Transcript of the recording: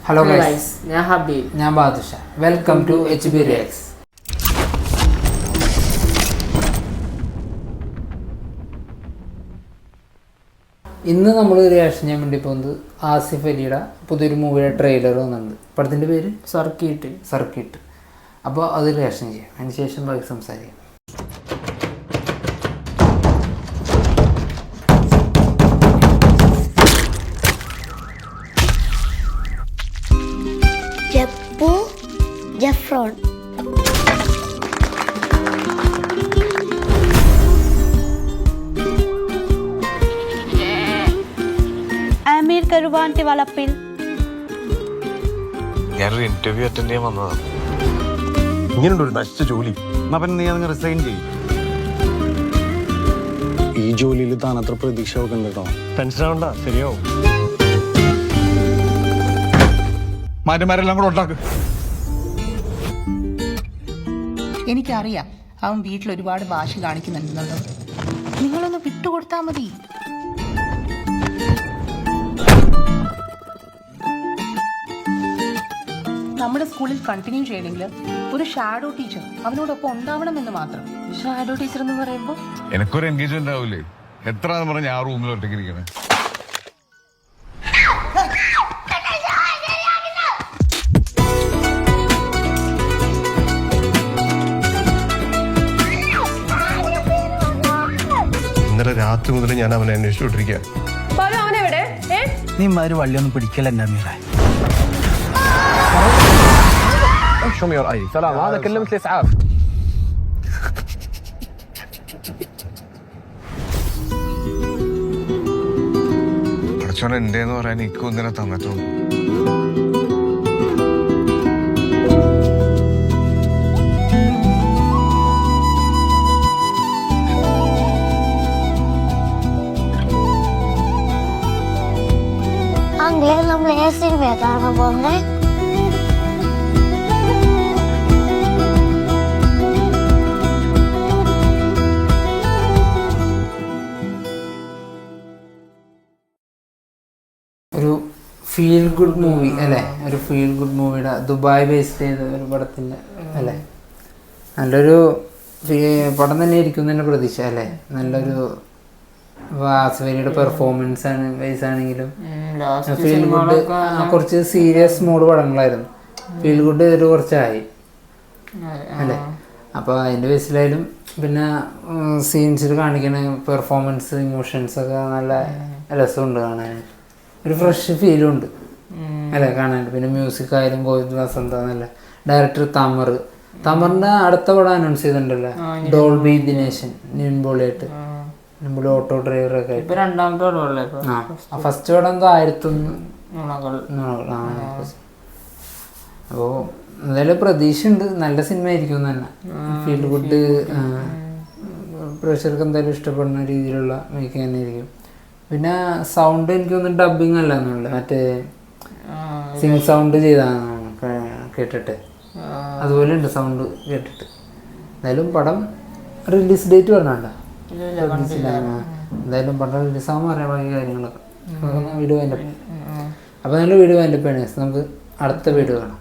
Hello guys, ഞാൻ ഹബീബ്, ഞാൻ Badusha. Welcome to HB Reacts. ഇന്ന് നമ്മൾ റിയാക്ഷൻ ചെയ്യാൻ വേണ്ടി പോകുന്നത് ആസിഫ് അലിയുടെ പുതിയൊരു മൂവിയുടെ ട്രെയിലർ വന്നിട്ടുണ്ട്. പടത്തിൻ്റെ പേര് സർക്കിട്ട്. അപ്പോൾ അത് റിയാക്ഷൻ ചെയ്യാം. അതിന് ശേഷം ബാക്കി സംസാരിക്കാം. ജഫ്രോൺ ആമിർ കരുവാന്റെ വളപ്പിൽ ഞാനൊരു ഇന്റർവ്യൂ അറ്റൻഡ് ചെയ്യാൻ വന്നതാണ്. ഇങ്ങനെയുണ്ട് ഒരു നശിച്ച ജോലി. എന്നാ പിന്നെ നീ അതങ്ങ് റിസൈൻ ചെയ്യും. ഈ ജോലിയിൽ താൻ അത്ര പ്രതീക്ഷ വെക്കണ്ട കേട്ടോ. ടെൻഷൻ ആവണ്ട, ശരിയാവും. മാറ്റന്മാരെല്ലാം കൂടെ ഉണ്ടാക്ക്. എനിക്കറിയാം അവൻ വീട്ടിൽ ഒരുപാട് വാശി കാണിക്കുന്നുണ്ടെന്നുള്ളത്. നിങ്ങളൊന്ന് വിട്ടുകൊടുത്താൽ മതി. നമ്മുടെ സ്കൂളിൽ കണ്ടിന്യൂ ചെയ്യണമെങ്കിൽ ഒരു ഷാഡോ ടീച്ചർ അവനോടൊപ്പം ഉണ്ടാവണമെന്ന് മാത്രം. ഷാഡോ ടീച്ചർ എന്ന് പറയുമ്പോ എനിക്കൊരു എൻഗേജ്മെന്റ് ആവൂലേ? എത്ര പറഞ്ഞ ആ റൂമിൽ ഒറ്റയ്ക്ക് ഇരിക്കണേ. ഇന്നലെ രാത്രി മുതൽ ഞാൻ അവനെ അന്വേഷിച്ചോണ്ടിരിക്കുക. നീ മാര് വള്ളിയൊന്നും പിടിക്കല എന്നെ മീറ. പഠിച്ചോണ്ട് എന്റെ എന്ന് പറയാൻ എനിക്ക് ഒന്നിനെ തന്നിട്ടുള്ളൂ. നമ്മൾ ഏത് സിനിമയാ കാണാൻ പോകുന്നേ? ഒരു ഫീൽ ഗുഡ് മൂവി അല്ലേ? ഒരു ഫീൽ ഗുഡ് മൂവിയുടെ ദുബായ് ബേസ്ഡ് ചെയ്ത ഒരു പടത്തിൻ്റെ അല്ലേ? നല്ലൊരു പടം തന്നെ ഇരിക്കും തന്നെ പ്രതീക്ഷ അല്ലേ? നല്ലൊരു ആസിഫലിയുടെ പെർഫോമൻസ് ആണ് ബേസ് ആണെങ്കിലും ഫീൽ ഗുഡ്. കുറച്ച് സീരിയസ് മൂഡ് പടങ്ങളായിരുന്നു. ഫീൽ ഗുഡ് ചെയ്തിട്ട് കുറച്ചായി അല്ലേ? അപ്പോൾ അതിൻ്റെ ബേസിലായാലും പിന്നെ സീൻസിൽ കാണിക്കണ പെർഫോമൻസ്, ഇമോഷൻസ് ഒക്കെ നല്ല രസമുണ്ട് കാണാൻ. ഒരു ഫ്രഷ് ഫീലും ഉണ്ട് അല്ലേ കാണാൻ. പിന്നെ മ്യൂസിക് ആയാലും ഗോവിന്ദ് വസന്ത നല്ല ഡയറക്ടർ തമറിൻ്റെ അടുത്ത പടം അനൗൺസ് ചെയ്തിട്ടുണ്ടല്ലോ, ഡോൾബി ദിനേശൻ, നിൻപോളിയായിട്ട്. നിൻപോളി ഓട്ടോ ഡ്രൈവറൊക്കെ ആയിട്ട് ഫസ്റ്റ് പടം എന്തോ 1001 അപ്പോൾ എന്തായാലും പ്രതീക്ഷ ഉണ്ട്. നല്ല സിനിമ ആയിരിക്കും തന്നെ. ഫീൽ ഗുഡ്, പ്രേക്ഷകർക്ക് എന്തായാലും ഇഷ്ടപ്പെടുന്ന രീതിയിലുള്ള മേക്കിംഗ് തന്നെ ആയിരിക്കും. പിന്നെ സൗണ്ട് എനിക്കൊന്നും ഡബിങ് അല്ല എന്നുള്ളത്, മറ്റേ സിംഗ് സൗണ്ട് ചെയ്താണ് കേട്ടിട്ട്. അതുപോലെ ഉണ്ട് സൗണ്ട് കേട്ടിട്ട്. എന്തായാലും പടം റിലീസ് ഡേറ്റ് പറഞ്ഞാണ്ട. എന്തായാലും പടം റിലീസാകുമ്പോൾ അറിയാൻ ബാക്കി കാര്യങ്ങളൊക്കെ വീഡിയോ അതിൻ്റെ. അപ്പോൾ നല്ല വീഡിയോ അതിൻ്റെ പേണ്. നമുക്ക് അടുത്ത വീഡിയോ കാണാം.